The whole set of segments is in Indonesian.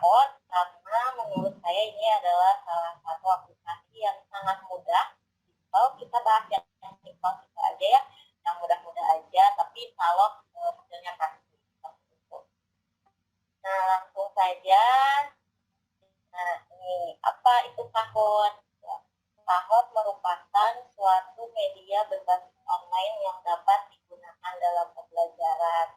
Kahoot karena menurut saya ini adalah salah satu aplikasi yang sangat mudah. Kalau kita bahas yang simpel aja ya, yang mudah-mudah aja, tapi kalau hasilnya pasti. Nah, langsung saja. Nah, ini apa itu Kahoot? Ya, Kahoot merupakan suatu media berbasis online yang dapat digunakan dalam pembelajaran.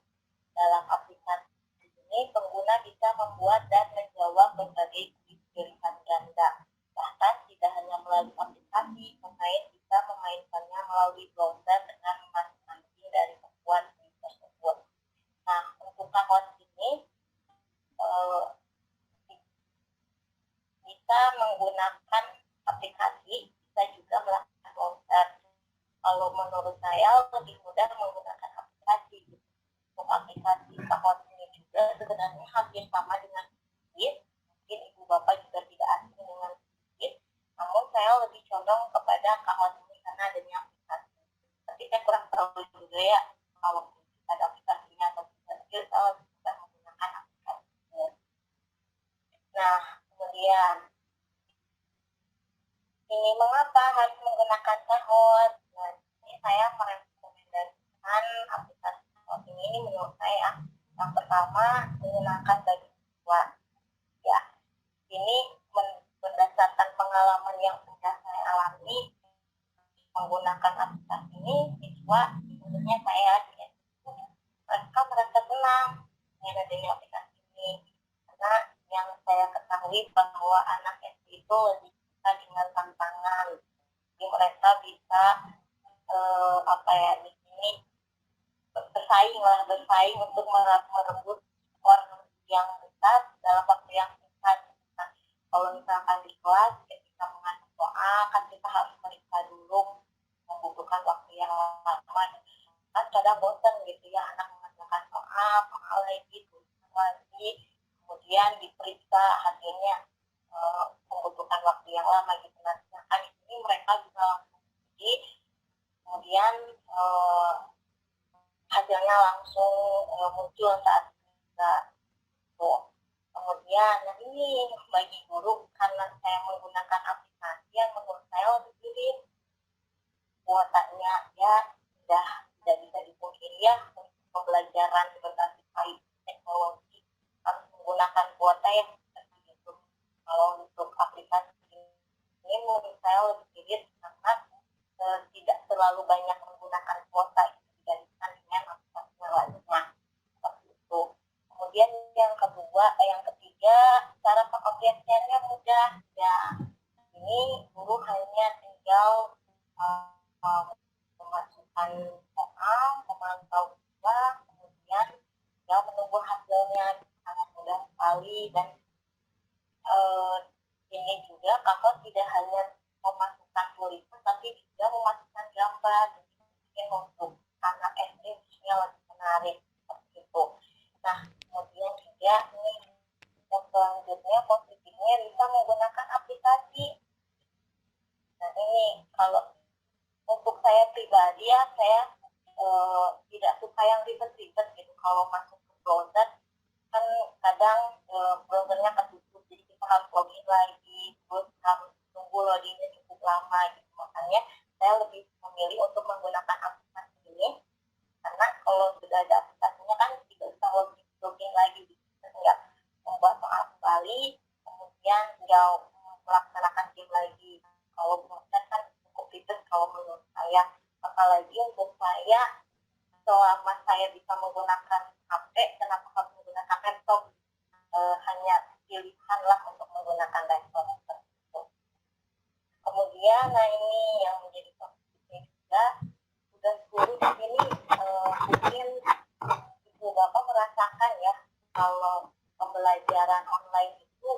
Dalam aplikasi ini, pengguna bisa membuat dan menjawab berbagai kuis tulisan ganda. Bahkan tidak hanya melalui aplikasi, pemain bisa memainkannya melalui browser dengan masing-masing dari satuan kuis tersebut. Nah, untuk Kahoot ini bisa menggunakan aplikasi, bisa juga melakukan browser. Kalau menurut saya lebih mudah menggunakan aplikasi. Untuk aplikasi Kahoot ini juga sebenarnya hampir sama dengan Quiz. Mungkin ibu bapak juga tidak asing dengan Quiz, namun saya lebih condong kepada Kahoot ini karena adanya aplikasi. Tapi saya kurang tahu juga ya kalau ada aplikasinya atau tidak. Saya bisa menggunakan aplikasi. Nah, kemudian ini mengapa harus menggunakan Kahoot? Nah, ini saya merekomendasikan aplikasi Kahoot ini menurut saya. Yang pertama, menyenangkan bagi siswa. Ya, ini berdasarkan pengalaman yang sudah saya alami menggunakan aplikasi ini, siswa sebenarnya saya mereka merasa senang dengan adanya aplikasi ini, karena yang saya ketahui bahwa anak SD itu lebih suka dengan tantangan. Jadi mereka bisa di sini bersaing untuk merebut skor yang besar dalam waktu yang singkat. Nah, kalau misalkan di kelas ketika mengatur soal kan kita harus meriksa dulu, membutuhkan waktu yang lama. Kan kadang bosan gitu ya anak mengerjakan soal lagi, kemudian diperiksa hasilnya membutuhkan waktu yang lama gitu. Nah, sedangkan di sini mereka bisa langsung pergi, kemudian hasilnya langsung muncul saat kita kemudian ini bagi guru, karena saya menggunakan aplikasi yang menurut saya lebih irit kuotanya ya sudah tidak bisa dipungkiri ya, untuk pembelajaran berbasis teknologi harus menggunakan kuota yang seperti itu. Kalau untuk aplikasi ini menurut saya lebih irit karena tidak terlalu banyak menggunakan kuota dibandingkan dengan aplikasi lainnya seperti itu. Kemudian yang ketiga, cara pengoperasiannya mudah. Ya, ini guru hanya tinggal memasukkan soal, memantau siswa, kemudian tinggal menunggu hasilnya, sangat mudah sekali. Dan ini juga Kahoot tidak hanya memasukkan tulisan, tapi juga memasukkan gambar. Jadi untuk anak SD khususnya lebih menarik seperti itu. Nah, kemudian juga ini yang selanjutnya positifnya bisa menggunakan aplikasi. Nah, ini kalau untuk saya pribadi ya, saya tidak suka yang ribet-ribet gitu. Kalau masuk ke browser kan kadang browsernya ketutup, jadi kita harus login lagi, terus harus tunggu loadingnya cukup lama gitu. Makanya saya lebih memilih untuk menggunakan aplikasi ini, karena kalau sudah ada aplikasinya kan tidak usah login lagi, tinggal membuat soal kembali, kemudian tinggal melaksanakan game lagi. Kalau browser kan cukup ribet kalau menurut saya, apalagi untuk saya selama saya bisa menggunakan HP, kenapa harus menggunakan laptop? Hanya pilihan lah untuk menggunakan laptop. Kemudian, nah ini yang menjadi positifnya juga, tugas guru di sini mungkin ibu bapak merasakan ya, kalau pembelajaran online itu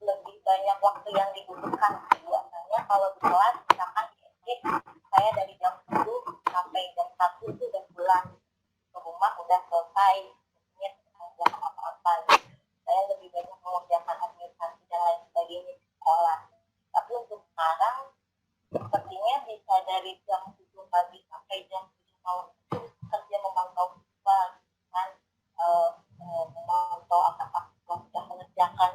lebih banyak waktu yang dibutuhkan. Biasanya kalau di kelas, misalkan di SD, saya dari jam 10 sampai jam 1 itu udah pulang ke rumah, udah selesai. Ini tidak apa-apa. Saya lebih banyak mengerjakan administrasi dan lain sebagainya di sekolah. Tapi untuk sekarang, sepertinya bisa dari jam 7 pagi sampai jam 7 malam itu kerja memantau siswa, kan memantau apakah siswa sudah mengerjakan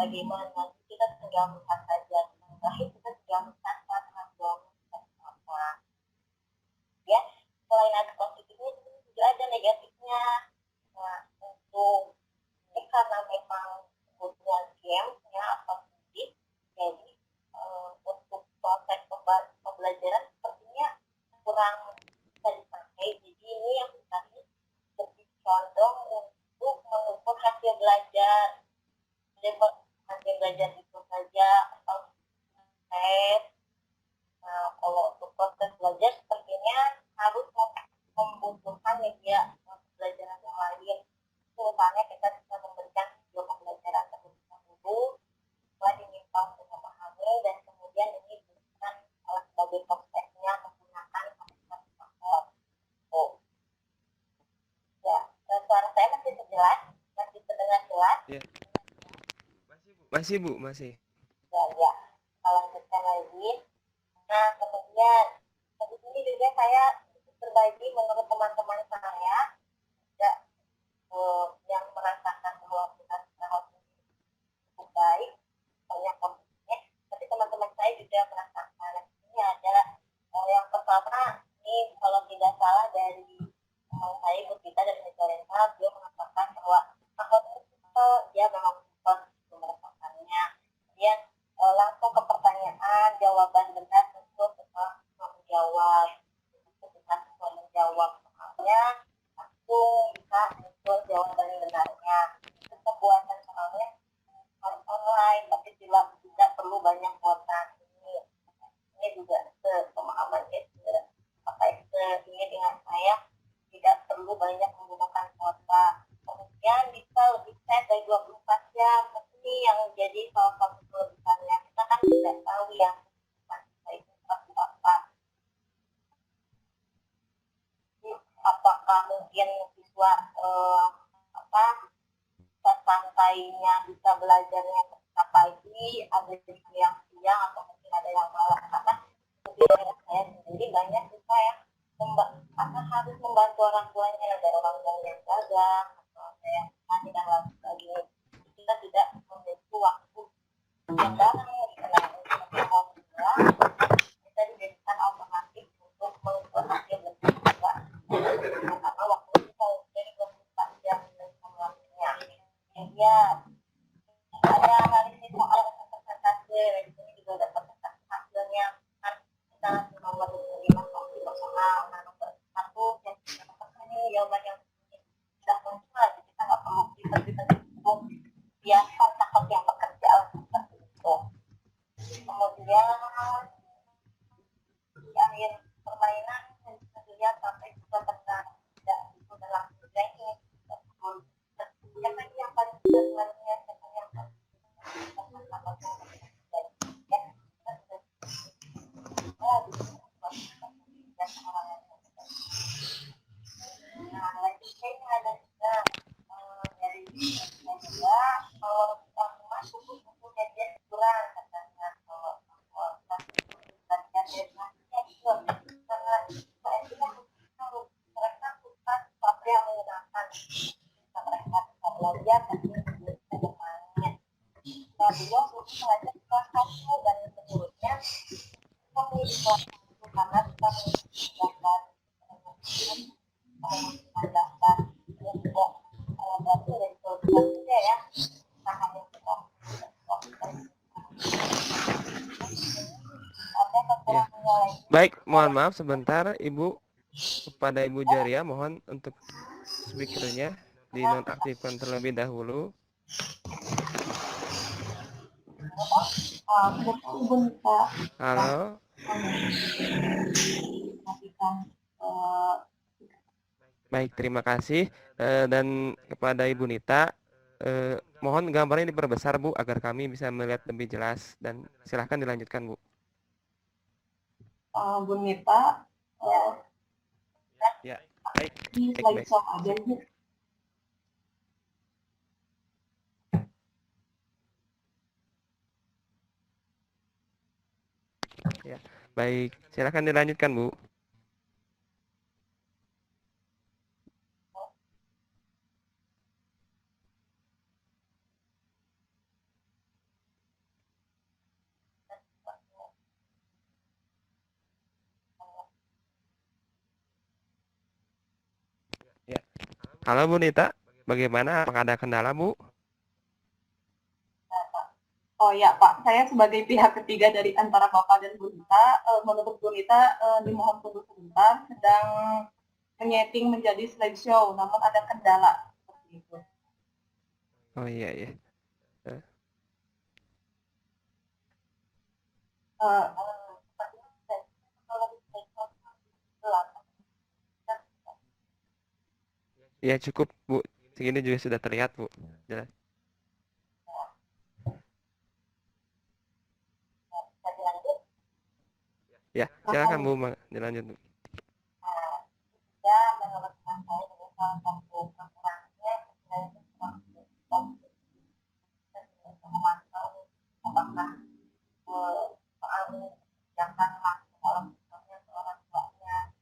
bagaimana, kita tinggal melihat saja, terakhir kita tinggal mencatat hasil apa. Ya, selain ada positifnya juga ada negatifnya. Nah, untuk ini karena memang kebutuhan game ya atau fisik, jadi untuk proses pembelajaran sepertinya kurang bisa dipakai. Jadi ini yang tadi lebih condong untuk mengukur hasil belajar. Jadi hasil belajar itu saja atau tes. Nah, kalau untuk proses belajar sepertinya harus membutuhkan media pembelajaran yang lain. Misalnya kita bisa memberikan video pembelajaran terlebih dahulu, setelah diminta untuk memahami, dan kemudian ini diberikan sebagai prosesnya menggunakan aplikasi. Oh, ya, suara saya masih terjelas, masih terdengar jelas. Ya. Masih Bu, masih. Ya, lanjutkan lagi. Nah, kemudian di sini juga saya berbagi menurut teman-teman saya ya, yang merasakan bahwa kita secara cukup baik, banyak kompetensinya, tapi teman-teman saya juga merasakan. Ini ada yang pertama, ini kalau tidak salah dari teman saya Ibu Vita dari Mejalenta, dia mengatakan bahwa dia memang super merasakannya. Kemudian langsung ke pertanyaan, jawaban benar tentu setelah menjawab. Ketika setelah menjawab soalnya, langsung bisa muncul jawaban benarnya. Itu pembuatan soalnya online, tapi tidak perlu banyak kuota. Ini juga pemahaman ini dengan saya tidak perlu banyak menggunakan kuota. Kemudian bisa lebih set dari 24 jam. Ini yang jadi salah satu kelebihannya. Kita kan tidak tahu ya itu seperti apa. Apakah mungkin siswa santainya bisa belajarnya ketika pagi, ada yang siang, atau mungkin ada yang malam. Karena dari saya sendiri banyak siswa yang harus membantu orang tuanya, ada orang tua yang dagang atau ada yang tani dan lain sebagainya. Kita tidak memiliki waktu yang bareng kita dijadikan alternatif untuk mengukur hasil belajar karena waktu kita dari 24 jam dan sebelumnya. Ya, ada analisis soal persentase, di sini juga ada persentase hasilnya. Kan kita nomor 5 personal, nah nomor 1 yang ini jawaban yang sudah muncul, jadi kita nggak perlu kita cukup biasa takut yang bekerja seperti itu. Kemudian di akhir permainan dilihat sampai juga tentang tidak itu dalam ini siapa yang paling sebenarnya siapa yang nah lanjutnya ada juga dari juga kalau kita masuk buku kajian kurang katanya kalau karena mereka suka sesuatu yang menggunakan mereka bisa belajar tapi bisa bermain. Nah, beliau mungkin belajar di kelas 1 dan menurutnya memilih kelas 1 karena kita mendaftar mendaftar dan juga berarti dari kelas 3 ya kita hanya kita ada kekurangannya lagi. Baik, mohon maaf sebentar Ibu. Kepada Ibu Jaria mohon untuk speakernya dinonaktifkan terlebih dahulu. Halo. Baik, terima kasih. Dan kepada Ibu Nita, mohon gambarnya diperbesar Bu agar kami bisa melihat lebih jelas, dan silahkan dilanjutkan Bu. Bu Nita, Ya, baik. di slideshow ada Bu. Ya, baik. Silahkan dilanjutkan Bu. Halo Bu Nita, bagaimana? Apakah ada kendala Bu? Oh ya Pak, saya sebagai pihak ketiga dari antara Bapak dan Bu Nita, menurut Bu Nita dimohon tunggu sebentar, sedang menyeting menjadi slideshow, namun ada kendala seperti itu. Oh iya iya. Eh, Ya cukup Bu, segini juga sudah terlihat Bu. Jelas. Ya, silakan Bu, dilanjut Bu. Ya, menurut saya juga salah satu kekurangannya memantau apakah soal yang akan masuk dalam sistemnya seorang tuanya.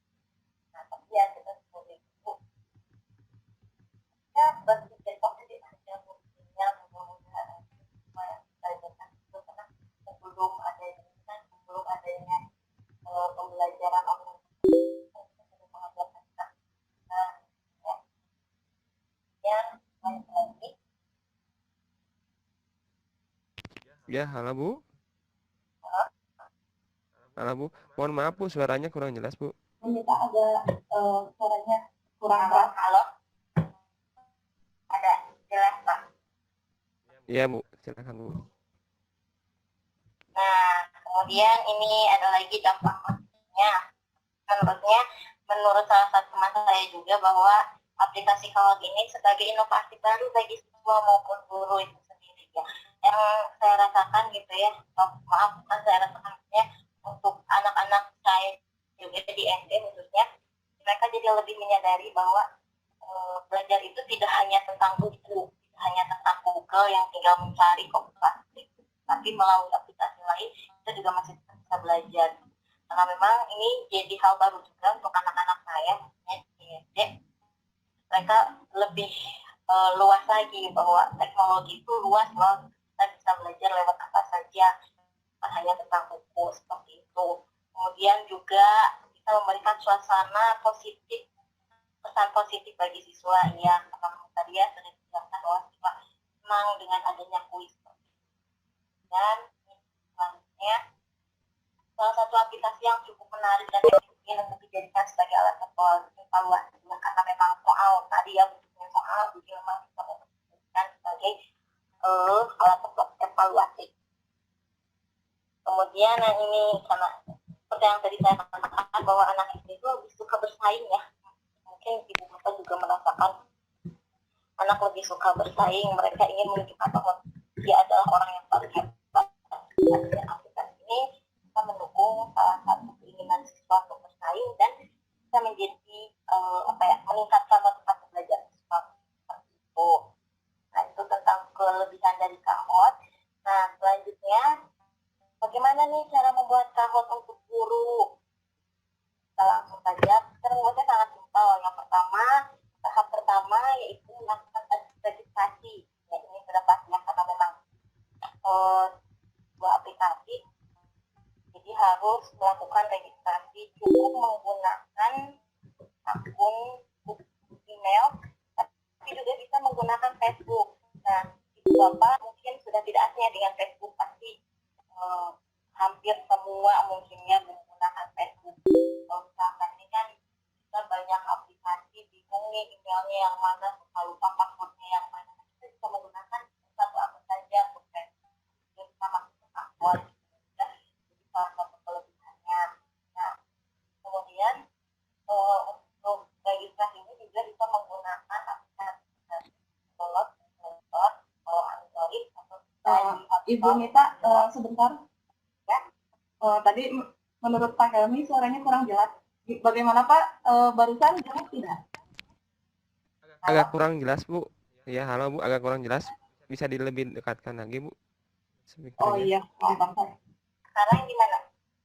Nah, tapi ya kita sebagai ibu ya berpikir positif aja mungkinnya mudah-mudahan supaya pelajaran itu karena sebelum adanya sebelum adanya pembelajaran online mengajarkan kita yang baik lagi. Ya, halo Bu. Halo Bu, mohon maaf Bu, suaranya kurang jelas Bu. Minta ada suaranya kurang Halo, keras. halo, ada jelas Pak. Iya Bu, silakan Bu. Nah, kemudian ini ada lagi dampak positifnya. Menurut salah satu teman saya juga bahwa aplikasi Kahoot ini sebagai inovasi baru bagi siswa maupun guru itu sendiri ya. Yang saya rasakan gitu ya, maaf bukan saya rasakan ya, untuk anak-anak saya juga di SD khususnya, mereka jadi lebih menyadari bahwa belajar itu tidak hanya tentang buku, tidak hanya tentang Google yang tinggal mencari komputasi, tapi melalui aplikasi lain kita juga masih bisa belajar. Karena memang ini jadi hal baru juga untuk anak-anak saya di SD. Mereka lebih luas lagi bahwa teknologi itu luas loh, kita bisa belajar lewat apa saja, bukan hanya tentang buku seperti itu. Kemudian juga kita memberikan suasana positif, pesan positif bagi siswa ya, karena tadi ya sudah dijelaskan bahwa siswa senang dengan adanya kuis. Dan selanjutnya salah satu aplikasi yang cukup menarik dan efektif untuk dijadikan sebagai alat evaluasi karena memang soal tadi ya bentuknya soal jadi memang bisa dijadikan sebagai alat evaluasi. Kemudian yang ini karena seperti yang tadi saya katakan bahwa anak SD itu lebih suka bersaing ya, mungkin ibu bapak juga merasakan anak lebih suka bersaing, mereka ingin menunjukkan bahwa dia adalah orang yang paling hebat. Dan aplikasi ini bisa mendukung salah satu keinginan siswa untuk bersaing dan bisa menjadi meningkatkan motivasi belajar siswa seperti itu. Nah, itu tentang kelebihan dari Kahoot. Nah, selanjutnya bagaimana nih cara membuat Kahoot untuk guru? Kita langsung saja. Cara membuatnya sangat simpel. Yang pertama, tahap pertama yaitu melakukan registrasi. Ya, ini sudah pasti ya, karena memang sebuah aplikasi. Jadi harus melakukan registrasi, cukup menggunakan akun email, tapi juga bisa menggunakan Facebook. Nah, ibu bapak mungkin sudah tidak asing dengan Facebook, pasti hampir semua mungkinnya menggunakan Facebook. Kalau misalkan ini kan kita banyak aplikasi, bingung nih emailnya yang mana, suka lupa passwordnya yang mana. Kita bisa menggunakan satu akun saja untuk Facebook. Kita bisa masuk ke akun. Jadi salah satu kelebihannya. Nah, kemudian untuk registrasi ini juga bisa menggunakan aplikasi download Android atau Ibu Nita, sebentar. Ya. Tadi menurut Pak Helmi suaranya kurang jelas. Bagaimana Pak? Barusan jelas tidak? Agak kurang jelas Bu. Ya, halo Bu, agak kurang jelas. Bisa lebih dekatkan lagi Bu. Oh iya, Pak. Sekarang gimana?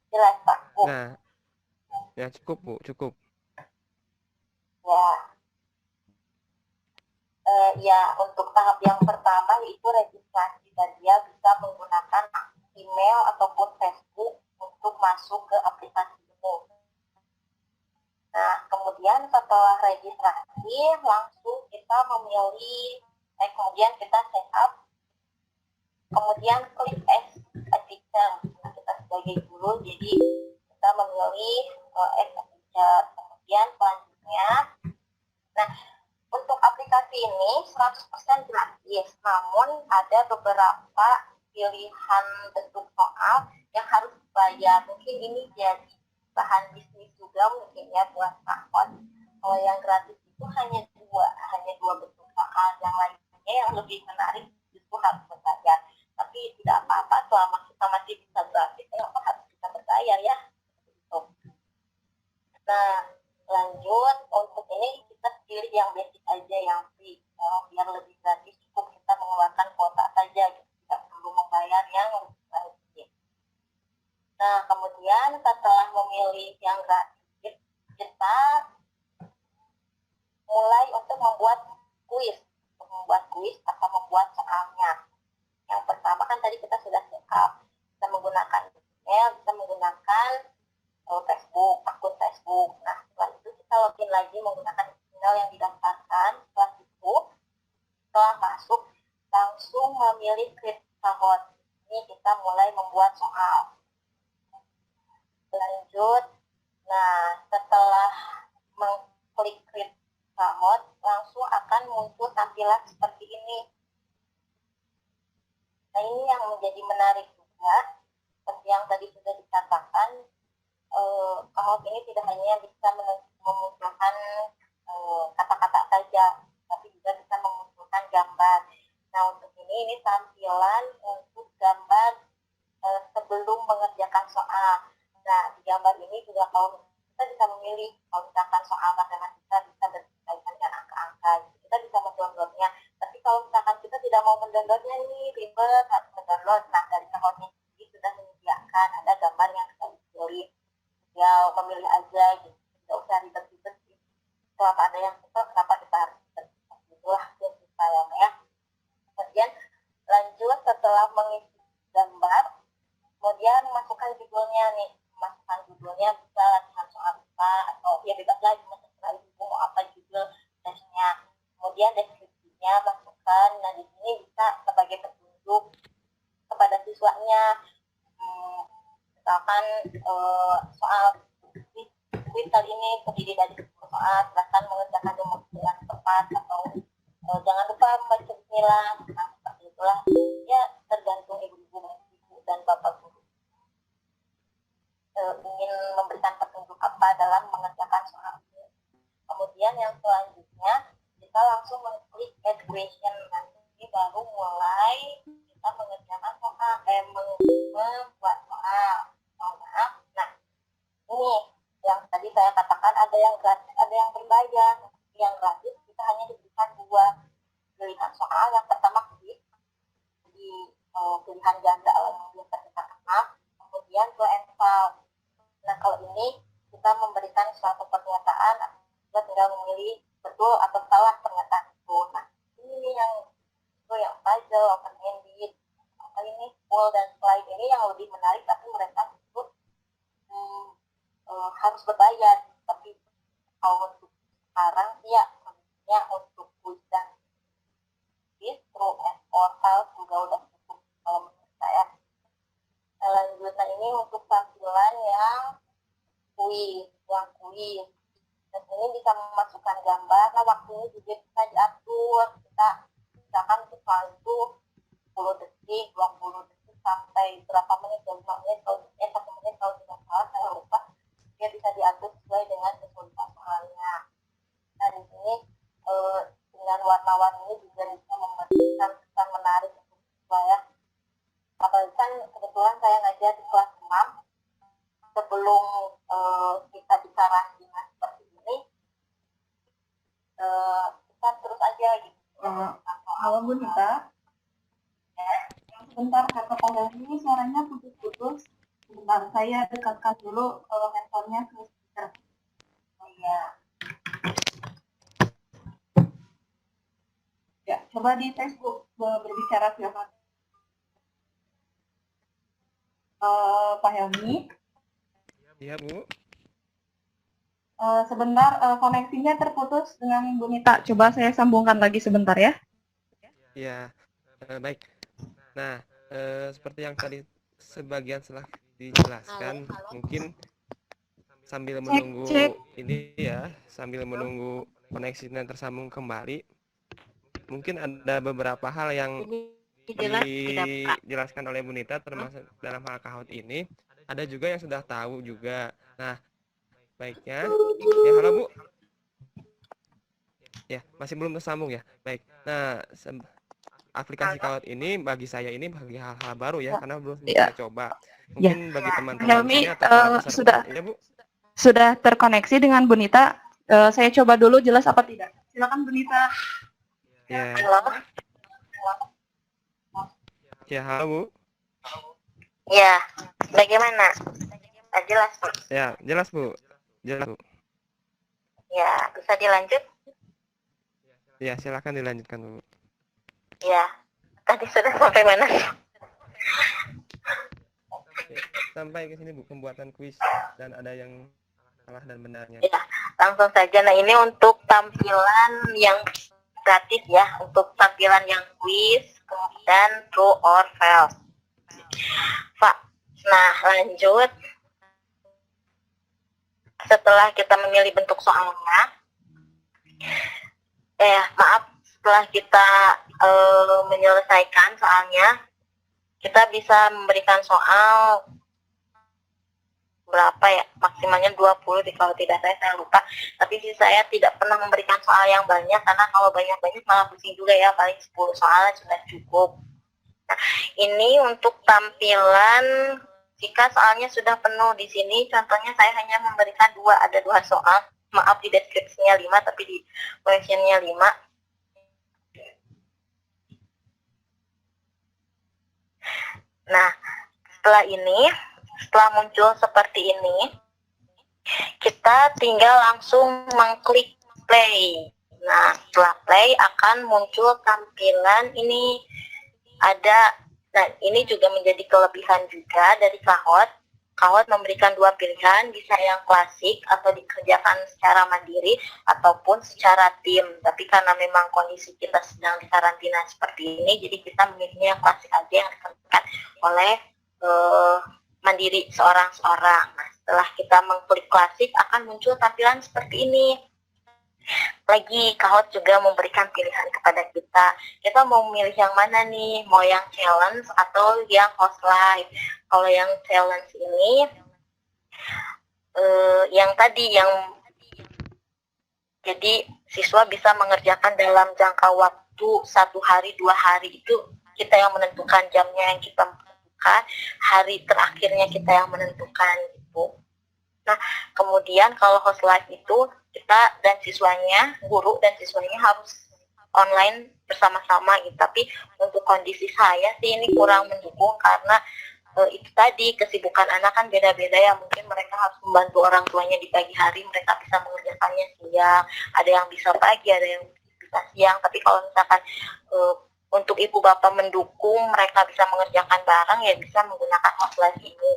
Jelas Pak? Nah, ya cukup Bu, cukup. Ya, untuk tahap yang pertama yaitu registrasi, dan dia bisa menggunakan email ataupun Facebook untuk masuk ke aplikasi ini. Nah, kemudian setelah registrasi langsung kita memilih, kemudian kita setup, kemudian klik as a teacher. Nah, kita sebagai guru, jadi kita memilih as a teacher. Kemudian selanjutnya, nah untuk aplikasi ini 100% gratis, namun ada beberapa pilihan bentuk soal yang harus dibayar. Mungkin ini jadi bahan bisnis juga mungkin ya buat akun. Kalau yang gratis itu hanya dua bentuk soal, yang lainnya yang lebih menarik justru harus berbayar. Tapi tidak apa-apa selama kita masih bisa gratis, kenapa harus kita berbayar ya? Gitu. Nah, lanjut untuk ini kita pilih yang basic aja, yang free, biar lebih gratis, cukup kita mengeluarkan kuota saja, gitu. Tidak perlu membayar yang lebih wajib. Nah, kemudian setelah memilih yang gratis, kita mulai untuk membuat kuis atau membuat soalnya. Yang pertama kan tadi kita sudah setup, kita menggunakan email, kita menggunakan Facebook, akun Facebook. Nah, setelah itu kita login lagi menggunakan email yang didaftarkan. Setelah itu, setelah masuk, langsung memilih create Kahoot. Ini kita mulai membuat soal. Lanjut, nah setelah mengklik create Kahoot, langsung akan muncul tampilan seperti ini. Nah, ini yang menjadi menarik juga, seperti yang tadi sudah dikatakan, Kahoot ini tidak hanya bisa memunculkan kata-kata saja, tapi juga bisa memunculkan gambar. Nah, untuk ini tampilan untuk gambar sebelum mengerjakan soal. Nah, di gambar ini juga kalau kita bisa memilih, kalau misalkan soal matematika bisa berkaitan dengan angka-angka, kita bisa mendownloadnya. Tapi kalau misalkan kita tidak mau mendownloadnya nih, ribet, harus mendownload. Nah, dari Kahoot ini sudah menyediakan ada gambar yang bisa dipilih. Ya, memilih aja gitu, tidak usah ribet-ribet sih. Kalau ada yang suka, kenapa kita harus ribet? Itulah prinsip saya ya. Kemudian lanjut setelah mengisi gambar, kemudian masukkan judulnya nih, bisa latihan soal apa, atau ya bebas lagi terserah ibu mau apa judul tesnya. Kemudian deskripsinya masukkan. Nah, di sini bisa sebagai petunjuk kepada siswanya. Misalkan soal kuis kali ini terdiri dari 10 soal, silakan mengerjakan dengan tepat, atau jangan lupa membaca bismillah. Nah, seperti itulah ya, tergantung ibu-ibu dan bapak guru ingin memberikan petunjuk apa dalam mengerjakan soal ini. Kemudian yang selanjutnya kita langsung mengklik add question. Nanti baru mulai kita mengerjakan soal, membuat soal. Nah, ini yang tadi saya katakan ada yang gratis, ada yang berbayar. Yang gratis kita hanya diberikan dua pilihan soal. Yang pertama klik di pilihan ganda yang biasa kita kenal, kemudian go and solve. Nah, kalau ini kita memberikan suatu pernyataan, kita tinggal memilih betul atau salah pernyataan itu. Nah, ini yang puzzle, open-ended, ini full dan slide ini yang lebih menarik, tapi mereka itu harus berbayar. Tapi kalau untuk sekarang ya khususnya untuk quiz dan true and false juga udah cukup kalau menurut saya. Selanjutnya ini untuk tampilan yang kuis. Dan ini bisa memasukkan gambar. Nah, waktunya juga bisa diatur. Kita misalkan untuk soal itu 10 detik, 20 detik, sampai berapa menit, 5 menit, 1 menit, kalau tidak salah, saya lupa. Dia bisa diatur sesuai dengan kesulitan soalnya. Nah, di sini dengan warna-warni juga bisa memberikan kesan menarik untuk siswa ya. Apalagi kan kebetulan saya ngajar di kelas 6. Sebelum kita bicara dengan seperti ini, kita terus aja gitu. Halo Bu Nita. Sebentar, kakak panggil ini suaranya putus-putus. Sebentar, saya dekatkan dulu handphonenya ke speaker. Oh iya. Ya, coba di Facebook berbicara silakan. Pak Helmi. Iya, Bu. Sebentar, koneksinya terputus dengan Bu Nita. Coba saya sambungkan lagi sebentar ya. Ya, baik. Nah, seperti yang tadi sebagian telah dijelaskan, mungkin sambil Cek, cek. menunggu ini ya, sambil menunggu koneksinya tersambung kembali, mungkin ada beberapa hal yang Jelas tidak Pak? dijelaskan oleh Bu Nita termasuk dalam hal kahot ini. Ada juga yang sudah tahu juga. Nah, baiknya, ya halo Bu, ya masih belum tersambung ya. Baik. Nah, aplikasi kahot ini bagi saya ini bagi hal-hal baru ya, karena belum Ya, saya coba. ya. Mungkin bagi teman-teman di Helmi sini atau para peserta, sudah ya Bu. terkoneksi dengan Bu Nita. Saya coba dulu jelas apa tidak. Silakan Bu Nita. Ya, Halo? ya halo Bu. Ya, bagaimana? Jelas Pak? Ya, jelas Bu. Jelas Bu. Ya, bisa dilanjut? Ya, silakan dilanjutkan Bu. Ya, tadi sudah sampai mana? Sampai ke sini Bu, pembuatan kuis dan ada yang salah dan benarnya. Ya, langsung saja. Nah, ini untuk tampilan yang gratis ya, untuk tampilan yang quiz dan true or false. Pak, nah lanjut. Setelah kita memilih bentuk soalnya, maaf, setelah kita menyelesaikan soalnya, kita bisa memberikan soal berapa ya, maksimalnya 20 kalau tidak saya lupa, tapi saya tidak pernah memberikan soal yang banyak, karena kalau banyak-banyak malah pusing juga ya, paling 10 soal sudah cukup. Nah, ini untuk tampilan jika soalnya sudah penuh. Di sini contohnya saya hanya memberikan ada dua soal, maaf di deskripsinya 5 tapi di questionnya 5. Nah, setelah muncul seperti ini, kita tinggal langsung mengklik play. Nah, setelah play akan muncul tampilan ini. Nah, ini juga menjadi kelebihan juga dari kahot. Kahot memberikan dua pilihan, bisa yang klasik atau dikerjakan secara mandiri ataupun secara tim. Tapi karena memang kondisi kita sedang dikarantina seperti ini, jadi kita memilihnya yang klasik aja, yang dikerjakan oleh mandiri seorang-seorang. Nah, setelah kita mengklik klasik akan muncul tampilan seperti ini. Lagi kahot juga memberikan pilihan kepada kita. Kita mau memilih yang mana nih? Mau yang challenge atau yang host live? Kalau yang challenge ini yang tadi jadi siswa bisa mengerjakan dalam jangka waktu 1 hari 2 hari, itu kita yang menentukan jamnya, yang kita menentukan hari terakhirnya kita yang menentukan gitu. Nah, kemudian kalau host live itu kita dan siswanya, guru dan siswanya harus online bersama-sama gitu. Tapi untuk kondisi saya sih ini kurang mendukung, karena itu tadi kesibukan anak kan beda-beda ya. Mungkin mereka harus membantu orang tuanya di pagi hari, mereka bisa mengerjakannya siang, ada yang bisa pagi, ada yang bisa siang. Tapi kalau misalkan untuk ibu bapak mendukung mereka bisa mengerjakan bareng, ya bisa menggunakan host live ini.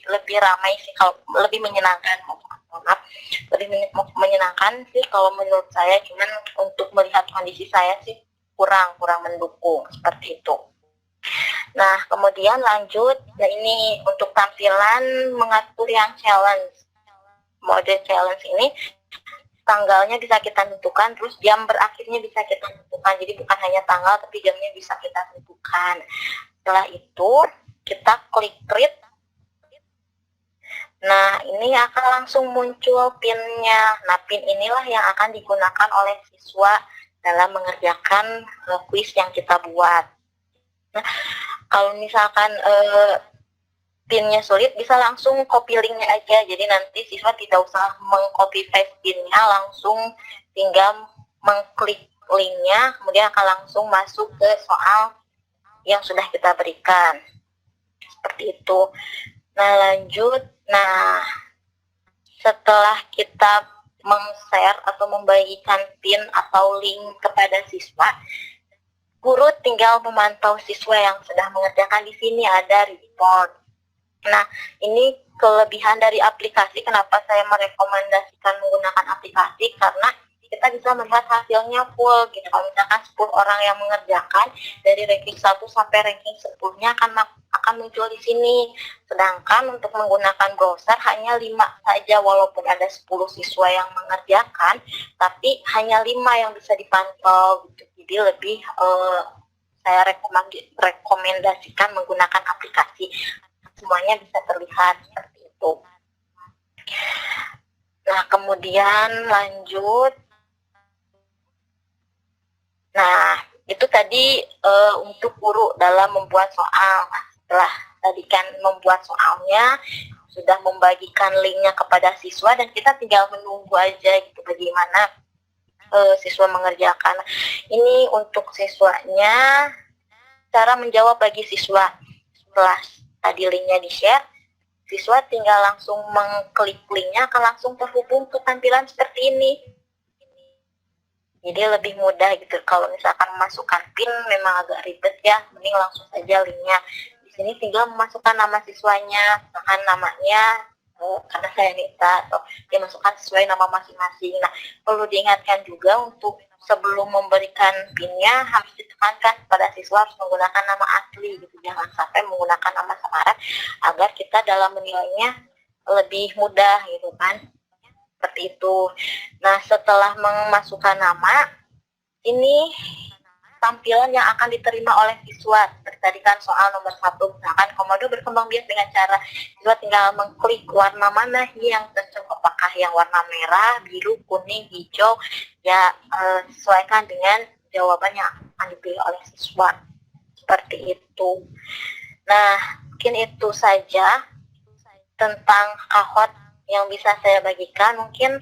Lebih ramai sih, kalau lebih menyenangkan, lebih menyenangkan sih kalau menurut saya. Cuman untuk melihat kondisi saya sih kurang mendukung seperti itu. Nah, kemudian lanjut. Nah, ini untuk tampilan mengatur yang challenge. Mode challenge ini tanggalnya bisa kita tentukan, terus jam berakhirnya bisa kita tentukan. Jadi bukan hanya tanggal, tapi jamnya bisa kita tentukan. Setelah itu kita klik create. Nah, ini akan langsung muncul PIN-nya. Nah, PIN inilah yang akan digunakan oleh siswa dalam mengerjakan kuis yang kita buat. Nah, kalau misalkan PIN-nya sulit, bisa langsung copy link-nya aja. Jadi nanti siswa tidak usah meng-copy paste PIN-nya, langsung tinggal mengklik link-nya, kemudian akan langsung masuk ke soal yang sudah kita berikan. Seperti itu. Nah, lanjut. Nah, setelah kita meng-share atau membagikan PIN atau link kepada siswa, guru tinggal memantau siswa yang sudah mengerjakan. Di sini ada report. Nah, ini kelebihan dari aplikasi. Kenapa saya merekomendasikan menggunakan aplikasi? Karena kita bisa melihat hasilnya full gitu. Kalau misalkan 10 orang yang mengerjakan, dari ranking 1 sampai ranking 10-nya akan muncul di sini. Sedangkan untuk menggunakan browser hanya 5 saja, walaupun ada 10 siswa yang mengerjakan, tapi hanya 5 yang bisa dipantau gitu. Jadi lebih saya rekomendasikan menggunakan aplikasi. Semuanya bisa terlihat seperti itu. Nah, kemudian lanjut. Nah, itu tadi untuk guru dalam membuat soal. Nah, setelah tadi kan membuat soalnya, sudah membagikan linknya kepada siswa, dan kita tinggal menunggu aja gitu bagaimana siswa mengerjakan. Ini untuk siswanya, cara menjawab bagi siswa. Setelah tadi linknya di-share, siswa tinggal langsung mengklik linknya, akan langsung terhubung ke tampilan seperti ini. Jadi lebih mudah gitu. Kalau misalkan memasukkan PIN memang agak ribet ya, mending langsung saja linknya. Di sini tinggal memasukkan nama siswanya, misalkan namanya karena saya Nita, atau dimasukkan sesuai nama masing-masing. Nah, perlu diingatkan juga untuk sebelum memberikan PIN-nya harus ditekankan pada siswa harus menggunakan nama asli gitu. Jangan sampai menggunakan nama samaran agar kita dalam menilainya lebih mudah gitu kan. Seperti itu. Nah, setelah memasukkan nama, ini tampilan yang akan diterima oleh siswa. Seperti tadi kan soal nomor 1, misalkan komodo berkembang biak dengan cara siswa tinggal mengklik warna mana yang cocok, apakah yang warna merah, biru, kuning, hijau, ya sesuaikan dengan jawaban yang akan dipilih oleh siswa. Seperti itu. Nah, mungkin itu saja tentang Kahoot yang bisa saya bagikan. Mungkin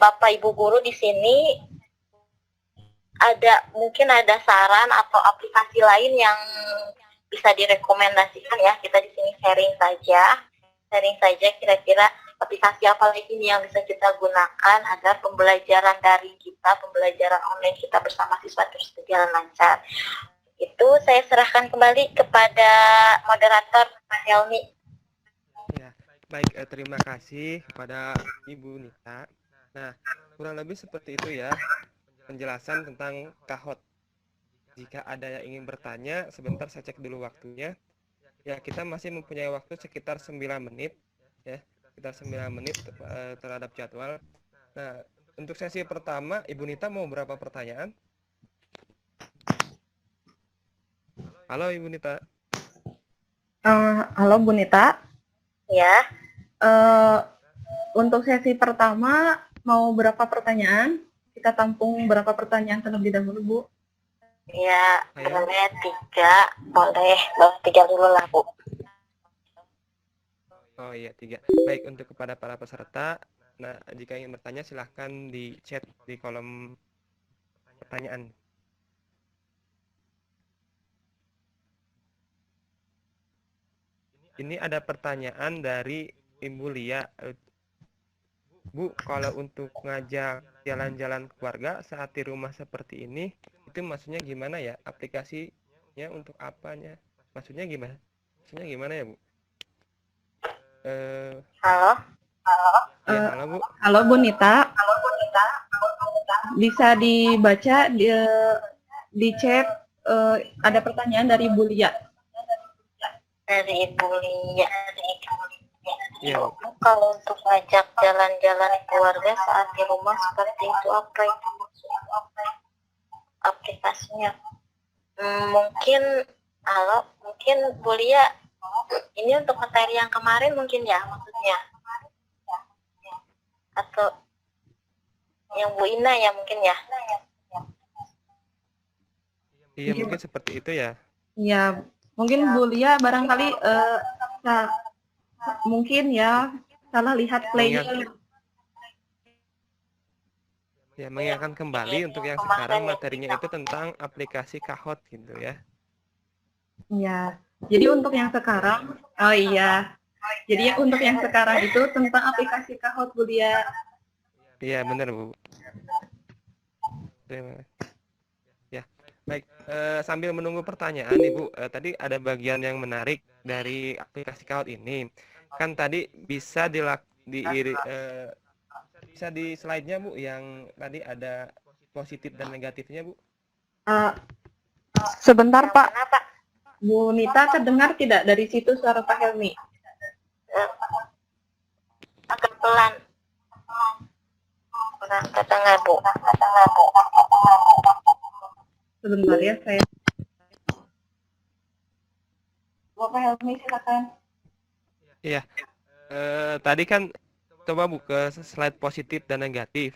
Bapak Ibu guru di sini mungkin ada saran atau aplikasi lain yang bisa direkomendasikan ya. Kita di sini sharing saja kira-kira aplikasi apa lagi nih yang bisa kita gunakan agar pembelajaran daring kita, pembelajaran online kita bersama siswa terus berjalan lancar. Itu saya serahkan kembali kepada moderator Mas Helmi. Ya, baik, terima kasih kepada Ibu Nita. Nah, kurang lebih seperti itu ya penjelasan tentang Kahoot. Jika ada yang ingin bertanya, sebentar saya cek dulu waktunya. Ya, kita masih mempunyai waktu sekitar 9 menit ya, sekitar 9 menit terhadap jadwal. Nah, untuk sesi pertama, Ibu Nita mau berapa pertanyaan? Halo Ibu Nita. Halo Bu Nita. Ya. Untuk sesi pertama mau berapa pertanyaan? Kita tampung berapa pertanyaan terlebih dahulu, Bu? Ya, boleh 3. Boleh 3 dulu lah, Bu. Oh iya, 3. Baik, untuk kepada para peserta, nah jika ingin bertanya silahkan di chat di kolom pertanyaan. Ini ada pertanyaan dari Ibu Lia. Bu, kalau untuk ngajak jalan-jalan keluarga saat di rumah seperti ini, itu maksudnya gimana ya? Aplikasinya untuk apanya? Maksudnya gimana? Maksudnya gimana ya, Bu? Halo? Ya, halo Bu. Halo Bu Nita. Bisa dibaca di chat, ada pertanyaan dari Bu Lia. Dari Ibu Lia. Iya, Bu. Kalau untuk ngajak jalan-jalan keluarga saat di rumah seperti itu, apa itu aplikasinya? Mungkin Bu Lia, ini untuk materi yang kemarin mungkin ya maksudnya, atau yang Bu Ina ya mungkin ya. Iya, mungkin seperti itu ya. Ya, mungkin Bu Lia barangkali mungkin ya salah lihat playnya. Ya, mengingatkan kembali untuk yang sekarang materinya itu tentang aplikasi Kahoot gitu ya. Ya, jadi untuk yang sekarang, oh iya, jadi untuk yang sekarang itu tentang aplikasi Kahoot, Bu Lia. Iya, benar Bu. Terima kasih. Ya, Baik, sambil menunggu pertanyaan Ibu, tadi ada bagian yang menarik dari aplikasi Kahoot ini. Kan tadi bisa bisa di slide-nya Bu yang tadi ada positif dan negatifnya Bu. Eh, sebentar Yang Pak, mana Pak? Bu Nita terdengar tidak dari situ suara Pak Helmi? Eh, agak pelan. Kurang kedengar Bu. Sebentar ya, saya. Bapak Helmi silakan. Iya, tadi kan coba Bu ke slide positif dan negatif.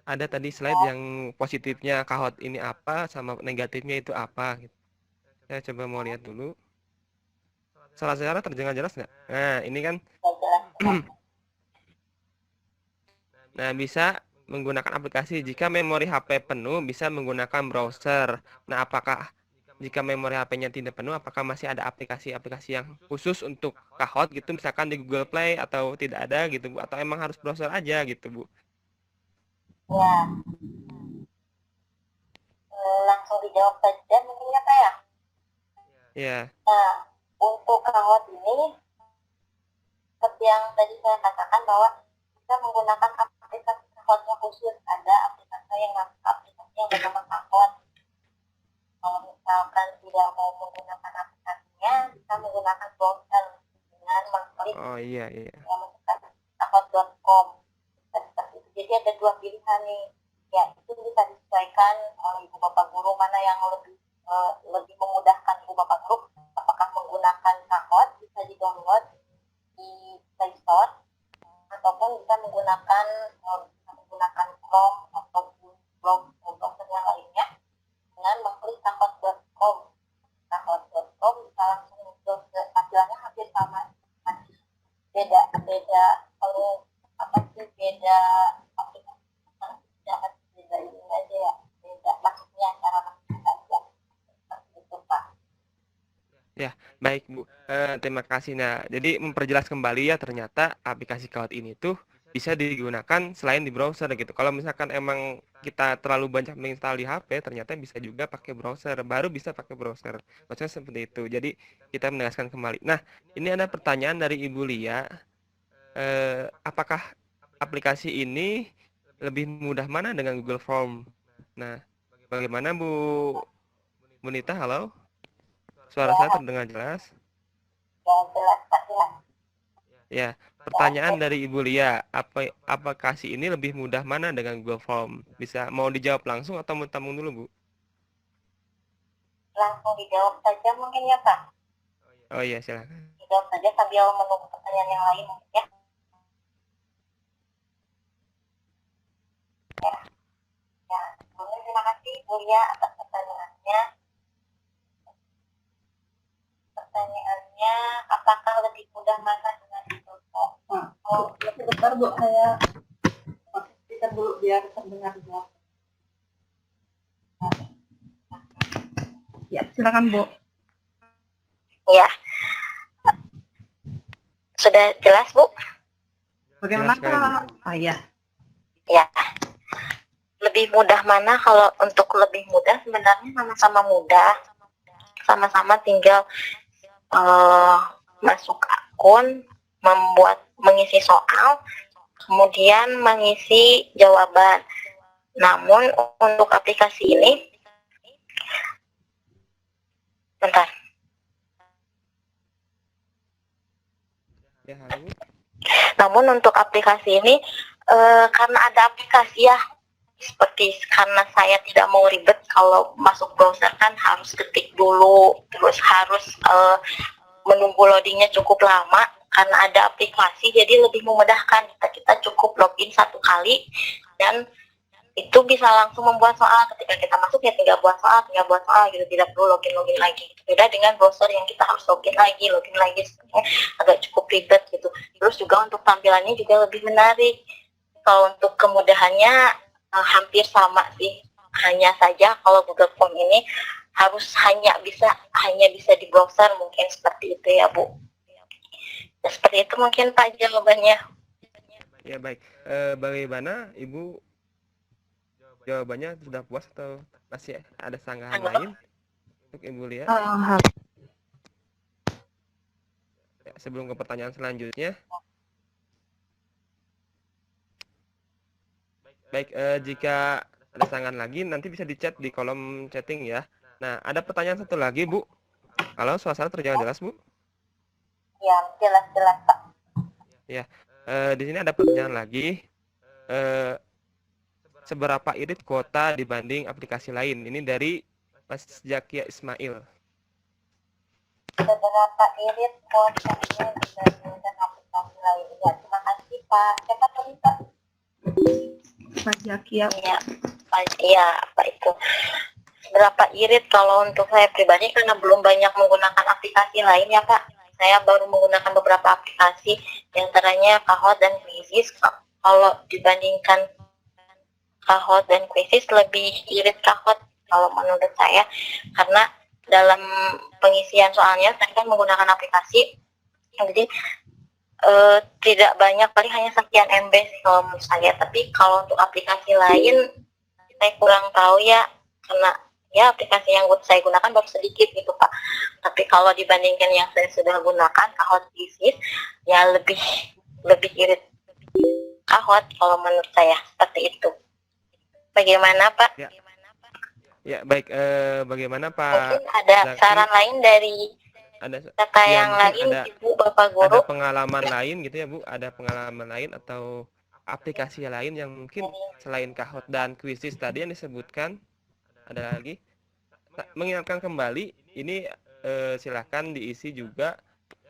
Ada tadi slide yang positifnya Kahoot ini apa, sama negatifnya itu apa gitu. Saya coba mau lihat dulu. Salah secara terdengar jelas nggak? Nah, ini kan nah bisa menggunakan aplikasi. Jika memori HP penuh, bisa menggunakan browser. Nah, apakah jika memori HP-nya tidak penuh, apakah masih ada aplikasi-aplikasi yang khusus untuk Kahoot gitu, misalkan di Google Play atau tidak ada gitu Bu, atau emang harus browser aja gitu Bu? Ya, langsung dijawab saja mungkin ya Pak ya. Ya, Nah, untuk Kahoot ini, seperti yang tadi saya katakan bahwa kita menggunakan aplikasi Kahootnya khusus. Ada aplikasi yang bernama Kahoot. Kalau misalkan tidak mau menggunakan aplikasinya, kita menggunakan browser dengan mengklik oh iya iya. kahoot.com. Jadi ada dua pilihan nih. Ya, itu bisa disesuaikan oleh ibu bapak guru mana yang lebih memudahkan ibu bapak guru. Apakah menggunakan Kahoot bisa di-download di Play Store ataupun bisa menggunakan Chrome ataupun browser yang lainnya dengan mengklik kahoot.com. Kahoot.com bisa langsung muncul tampilannya hampir sama. Beda kalau beda aplikasi, beda ini aja ya, beda maksudnya cara masuknya aja seperti itu Pak. Ya, baik Bu. Terima kasih. Nah, jadi memperjelas kembali ya, ternyata aplikasi Kahoot ini tuh bisa digunakan selain di browser gitu. Kalau misalkan emang kita terlalu banyak menginstal di HP, ternyata bisa juga pakai browser. Baru bisa pakai browser. Maksudnya seperti itu. Jadi kita menegaskan kembali. Nah, ini ada pertanyaan dari Ibu Lia. Apakah aplikasi ini lebih mudah mana dengan Google Form? Nah, bagaimana Bu Nita? Halo? Suara saya Ya, terdengar jelas? ya jelas Pak ya. Ya, pertanyaan dari Ibu Lia, aplikasi ini lebih mudah mana dengan Google Form? Bisa mau dijawab langsung atau mau tampung dulu, Bu? Langsung dijawab saja mungkin ya Pak. Oh iya, silakan. Dijawab saja sambil menunggu pertanyaan yang lain mungkin ya. Ya, sebelumnya terima kasih Bu Lia atas pertanyaannya. Pertanyaannya, apakah lebih mudah mana dengan Google Form? Sebentar Bu, saya pastikan dulu biar terdengar jelas. Ya, silakan Bu. Ya, sudah jelas Bu? Bagaimana Jelas sekali, Bu. Pak? Oh iya. Ya, lebih mudah mana? Kalau untuk lebih mudah sebenarnya sama-sama mudah, sama-sama tinggal masuk akun, mengisi soal, kemudian mengisi jawaban. Namun untuk aplikasi ini, bentar. Ya, halo, Bu. Namun untuk aplikasi ini, karena ada aplikasi ya, seperti karena saya tidak mau ribet, kalau masuk browser kan harus ketik dulu, terus harus menunggu loadingnya cukup lama. Karena ada aplikasi jadi lebih memudahkan, kita cukup login satu kali dan itu bisa langsung membuat soal. Ketika kita masuk ya tinggal buat soal gitu, tidak perlu login lagi. Beda dengan browser yang kita harus login lagi sebenarnya agak cukup ribet gitu. Terus juga untuk tampilannya juga lebih menarik. Kalau untuk kemudahannya hampir sama sih, hanya saja kalau Google Form ini hanya bisa di browser, mungkin seperti itu ya Bu. Ya, seperti itu mungkin Pak jawabannya. Ya, baik. Bagaimana Ibu jawabannya sudah puas atau masih ada sanggahan Halo. lain untuk Ibu Lia? Ya, sebelum ke pertanyaan selanjutnya, baik, jika ada sanggahan lagi nanti bisa dicat di kolom chatting ya. Nah, ada pertanyaan satu lagi, Bu. Halo, suasana terdengar jelas, Bu? Ya, jelas-jelas Pak. Ya, di sini ada pertanyaan lagi. Eh, seberapa irit kuota dibanding aplikasi lain? Ini dari Mas Zakia Ismail. Seberapa irit kuota ini dibandingkan aplikasi lain? Ya, terima kasih Pak. Siapa tadi Pak? Pak Zakia. Iya, Pak itu. Seberapa irit kalau untuk saya pribadi karena belum banyak menggunakan aplikasi lain ya Pak. Saya baru menggunakan beberapa aplikasi, diantaranya Kahoot dan Quizizz. Kalau dibandingkan Kahoot dan Quizizz lebih irit Kahoot kalau menurut saya, karena dalam pengisian soalnya saya kan menggunakan aplikasi, jadi tidak banyak, paling hanya sekian MB sih kalau menurut saya. Tapi kalau untuk aplikasi lain saya kurang tahu ya, karena ya aplikasi yang saya gunakan baru sedikit gitu Pak. Tapi kalau dibandingkan yang saya sudah gunakan Kahoot Quizizz, ya lebih irit Kahoot kalau menurut saya, seperti itu. Bagaimana Pak? Ya, baik, bagaimana Pak Mungkin ada Zaki? saran lain dari Ada kata ya, yang mungkin lain, ada Ibu, Bapak ada Guru. pengalaman lain gitu ya, Bu? Ada pengalaman lain atau aplikasi lain yang mungkin selain Kahoot dan Quizizz tadi yang disebutkan, ada lagi? Mengingatkan kembali, ini silahkan diisi juga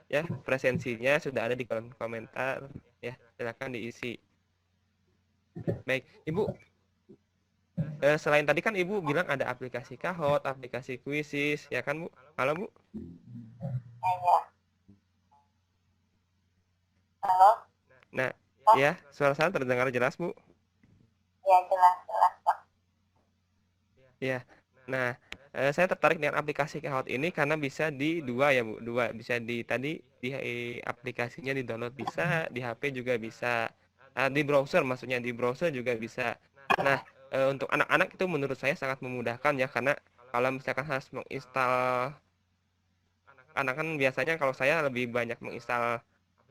ya, presensinya sudah ada di kolom komentar ya, silahkan diisi. Baik, Ibu, selain tadi kan Ibu bilang ada aplikasi Kahoot, aplikasi Quizizz, ya kan Bu? Halo Bu? Ya. Halo? Nah, ya, suara saya terdengar jelas Bu? Ya, jelas Pak. Ya, nah, saya tertarik dengan aplikasi Kahoot ini karena bisa di dua ya Bu, dua, bisa di tadi di aplikasinya di download bisa, di HP juga bisa, di browser maksudnya, di browser juga bisa. Nah, untuk anak-anak itu menurut saya sangat memudahkan ya, karena kalau misalkan harus menginstal, anak kan biasanya, kalau saya lebih banyak menginstal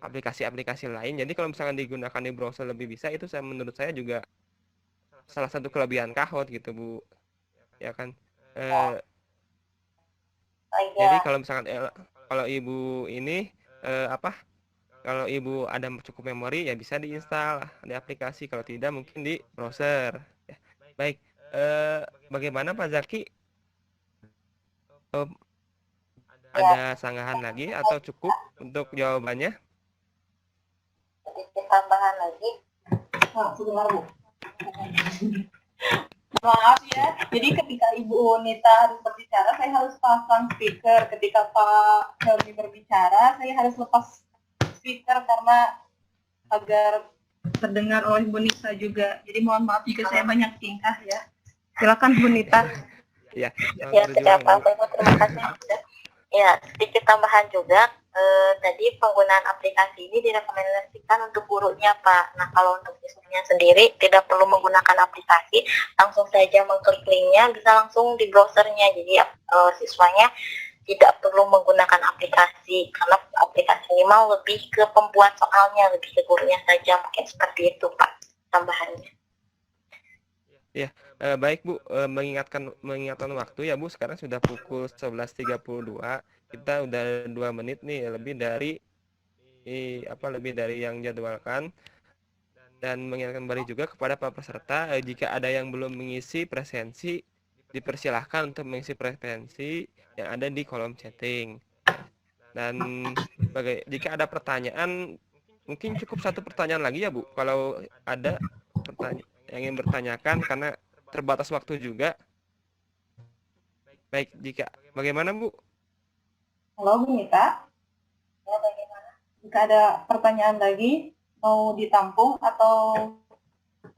aplikasi-aplikasi lain, jadi kalau misalkan digunakan di browser lebih bisa, itu menurut saya juga salah satu kelebihan Kahoot gitu Bu, ya kan. Jadi kalau misalkan kalau Ibu ini apa? Kalau Ibu ada cukup memori ya bisa diinstal di aplikasi, kalau tidak mungkin di browser. Ya. Baik, bagaimana Pak Zaki? Eh, ada sanggahan lagi atau cukup untuk jawabannya? Sedikit tambahan lagi. Sebentar Bu. Maaf ya, jadi ketika Ibu Nita harus berbicara, saya harus pasang speaker. Ketika Pak Helmi berbicara, saya harus lepas speaker karena agar terdengar oleh Bu Nita juga. Jadi mohon maaf jika saya banyak tingkah ya. Silakan Bu Nita. Ya, Ya, sudah Pak. Terima kasih. Ya, sedikit tambahan juga. Tadi penggunaan aplikasi ini direkomendasikan untuk gurunya Pak. Nah, kalau untuk siswanya sendiri tidak perlu menggunakan aplikasi, langsung saja mengklik linknya, bisa langsung di browsernya. Jadi siswanya tidak perlu menggunakan aplikasi, karena aplikasi ini mau lebih ke pembuat soalnya, lebih ke gurunya saja, mungkin seperti itu Pak tambahannya. Ya, baik Bu, mengingatkan waktu ya Bu, sekarang sudah pukul 11.32, kita udah 2 menit nih, lebih dari yang jadwalkan. Dan mengingatkan kembali juga kepada para peserta, jika ada yang belum mengisi presensi, dipersilahkan untuk mengisi presensi yang ada di kolom chatting. Dan jika ada pertanyaan, mungkin cukup satu pertanyaan lagi ya Bu, kalau ada pertanyaan yang ingin bertanyakan, karena terbatas waktu juga. Baik, bagaimana Bu? Halo Bu Nita. Ya, bagaimana? Jika ada pertanyaan lagi, mau ditampung atau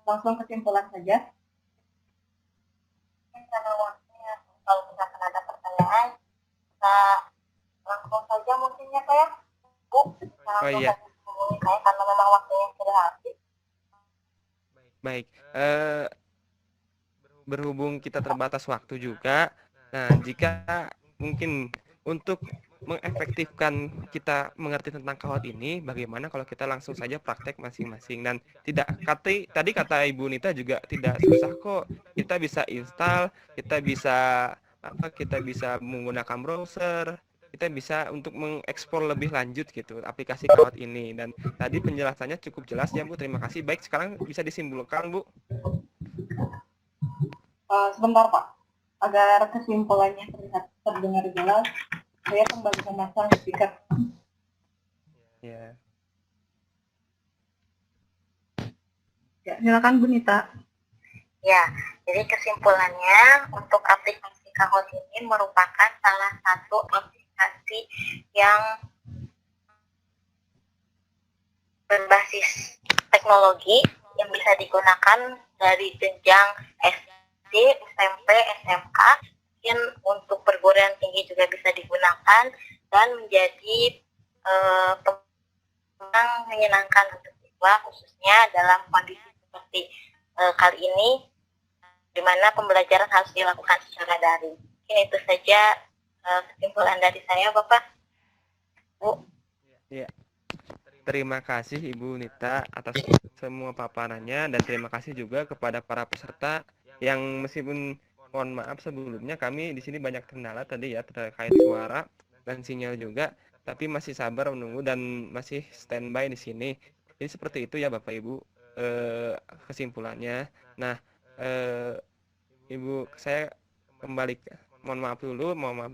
langsung kesimpulan saja? Karena waktunya, kalau misalkan ada pertanyaan, kita langsung saja mungkin ya Pak ya, Bu. Oh iya. Hubungi saya karena memang waktunya sudah habis. Baik, berhubung kita terbatas waktu juga, nah jika mungkin untuk mengefektifkan kita mengerti tentang kahot ini, bagaimana kalau kita langsung saja praktek masing-masing dan tadi kata Ibu Nita juga tidak susah kok. Kita bisa install, kita bisa menggunakan browser, kita bisa untuk mengekspor lebih lanjut gitu aplikasi kahot ini. Dan tadi penjelasannya cukup jelas ya Bu, terima kasih. Baik, sekarang bisa disimpulkan Bu. Sebentar Pak, agar kesimpulannya terdengar jelas, saya kembali memasang speaker. Ya. Ya, silakan Bu Nita. Ya, jadi kesimpulannya untuk aplikasi Kahot ini merupakan salah satu aplikasi yang berbasis teknologi yang bisa digunakan dari jenjang SD, SMP, SMK, mungkin untuk perguruan tinggi juga bisa digunakan dan menjadi yang menyenangkan untuk siswa, khususnya dalam kondisi seperti kali ini, di mana pembelajaran harus dilakukan secara daring. Mungkin itu saja kesimpulan dari saya, Bapak. Bu. Ya. Terima kasih Ibu Nita atas semua paparannya dan terima kasih juga kepada para peserta yang meskipun mohon maaf sebelumnya kami di sini banyak kendala tadi ya terkait suara dan sinyal juga, tapi masih sabar menunggu dan masih standby di sini. Jadi seperti itu ya Bapak Ibu kesimpulannya. Nah, Ibu saya kembali mohon maaf dulu, mohon maaf